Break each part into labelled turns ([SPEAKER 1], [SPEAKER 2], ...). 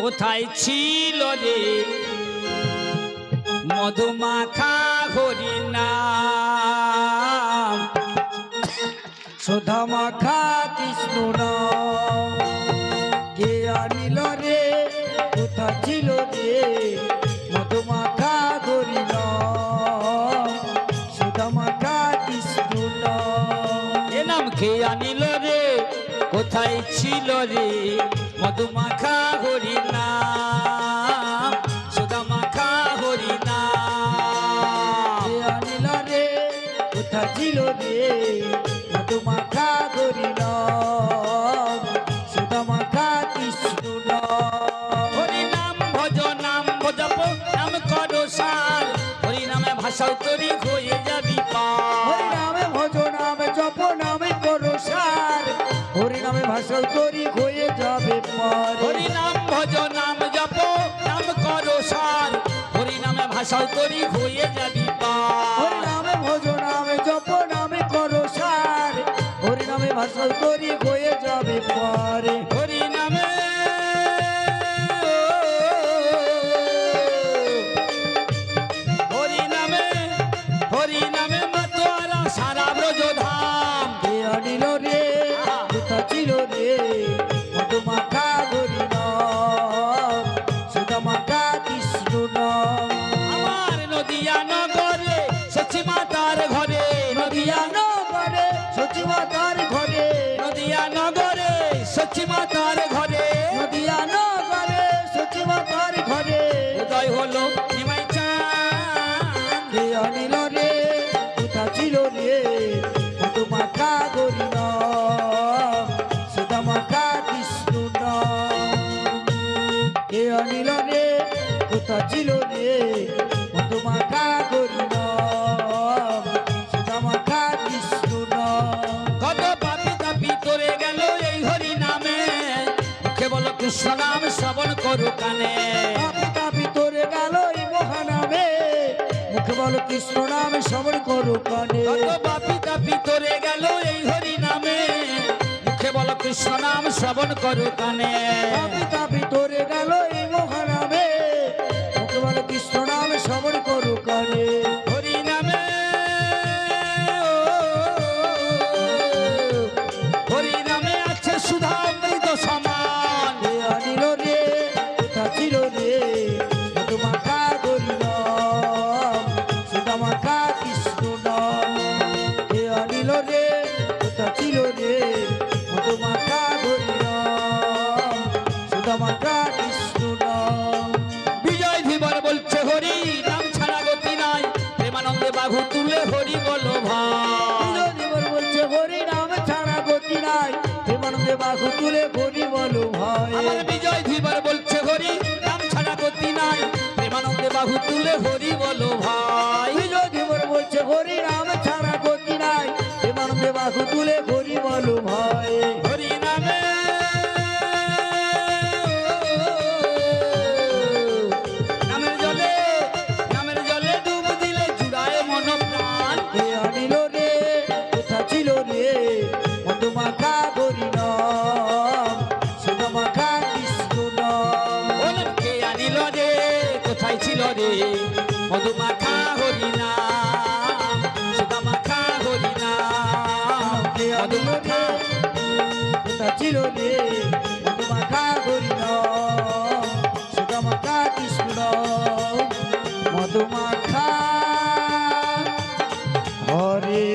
[SPEAKER 1] কোথায় ছিল রে মধুমাখা হরিনাম
[SPEAKER 2] সুধা মাখা কৃষ্ণ নাম কে আনিল রে কোথায় ছিল রে মধুমাখা হরিনাম সুধা মাখা কৃষ্ণ নাম
[SPEAKER 1] এ নাম কে আনিল রে কোথায় ছিল রে মধুমাখা হরিনাম সুধা মাখা হরিনাম
[SPEAKER 2] কে আনিল রে কোথায় ছিল রে মধুমাখা হরিনাম সুধা মাখা কৃষ্ণ নাম
[SPEAKER 1] হরিনাম ভজ জপ নাম করো সার হরিনামে ভাষাও তরি হয়ে যাবি পার
[SPEAKER 2] হরিনামে ভজ নামে জপ নামে করো সার হরিনামে ভাষাও তরি হয়ে যাবে পার
[SPEAKER 1] হরিনাম ভজ নাম জপ নাম করো সার হরিনামে ভাষাও তরি হয়ে যাবি পার
[SPEAKER 2] হরিনামে ভজ নামে জপ নামে করো সার হরিনামে ভাষাও তরি হয়ে যাবে পারে
[SPEAKER 1] হরিনামে হরিনামে হরিনামে মাতোয়ারা সারা ব্রজধাম
[SPEAKER 2] কে আনিল রে কোথা ছিল রে মধুমাখা হরিনাম সুধা মাখা কৃষ্ণ নাম
[SPEAKER 1] আমার নদিয়া নগরে সচি মাতার ঘরে
[SPEAKER 2] নদিয়া নগরে সচি মাতার ঘরে
[SPEAKER 1] নদিয়া নগরে সচি মাতার ঘরে
[SPEAKER 2] নদিয়া নগরে সচি মাতার ঘরে
[SPEAKER 1] উদয় হলো নিমাই চাঁদ
[SPEAKER 2] কে আনিল রে কোথা ছিল রে মধুমাখা হরিনাম সুধা মাখা কৃষ্ণ নাম কে আনিল রে কোথা ছিল রে মধুমাখা হরিনাম সুধা মাখা কৃষ্ণ নাম
[SPEAKER 1] কত পাপি তাপি তোরে গেল এই হরি নামে মুখে বলো কৃষ্ণ নাম শ্রবণ করো কানে
[SPEAKER 2] পিতা ভিতরে গেল এই মহানামে মুখে বলো কৃষ্ণ নামে শ্রবণ করো কানে
[SPEAKER 1] কত পাপি তাপি তোরে গেল এই হরি নামে মুখে বলো কৃষ্ণ নাম শ্রবণ করো কানে
[SPEAKER 2] পিতা ভিতরে গেল এই মহানামে মুখে বলো কৃষ্ণ নামে শ্রবণ করো কানে
[SPEAKER 1] হরি নামে হরি নামে আছে সুধা অমৃত সমান
[SPEAKER 2] কে আনিল রে কোথা ছিল রে মধুমাখা হরিনাম সুধা মাখা কৃষ্ণ নাম কে আনিল রে কোথা ছিল রে মধুমাখা হরিনাম সুধা মাখা কৃষ্ণ নাম
[SPEAKER 1] বিজয় ধীবর বলছে হরি নাম ছাড়া গতি নাই প্রেমানন্দে বাহু তুলে হরি বলো ভাই
[SPEAKER 2] জীবন বলছে হরি নাম ছাড়া গতি নাই প্রেমানন্দে বাহু তুলে হরি বলো ভাই
[SPEAKER 1] আমার বিজয় ধীবর বলছে হরি নাম ছাড়া গতি নাই প্রেমানন্দে বাহু তুলে হরি বলো ভাই
[SPEAKER 2] বিজয় জীবন বলছে হরি নাম ছাড়া গতি নাই প্রেমানন্দে বাহু তুলে হরি বলো ভাই
[SPEAKER 1] হরি নামে নামের জলে ডুব দিলে জুড়ায় মন প্রাণ
[SPEAKER 2] কে আনিল রে কোথা ছিল রে মধুমাখা হরিনাম সুধা মাখা কৃষ্ণ নাম
[SPEAKER 1] বলেন কে আনিল রে কোথায় ছিল রে মধুমাখা হরিনাম সুধা মাখা হরিনাম
[SPEAKER 2] কে আনিল রে কোথা ছিল রে মধুমাখা হরিনাম সুধা মাখা কৃষ্ণ নাম মধুমাখা হরে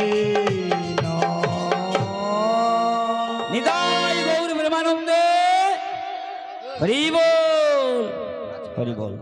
[SPEAKER 1] নিতাই গৌর প্রেমানন্দে হরি বল হরি বল।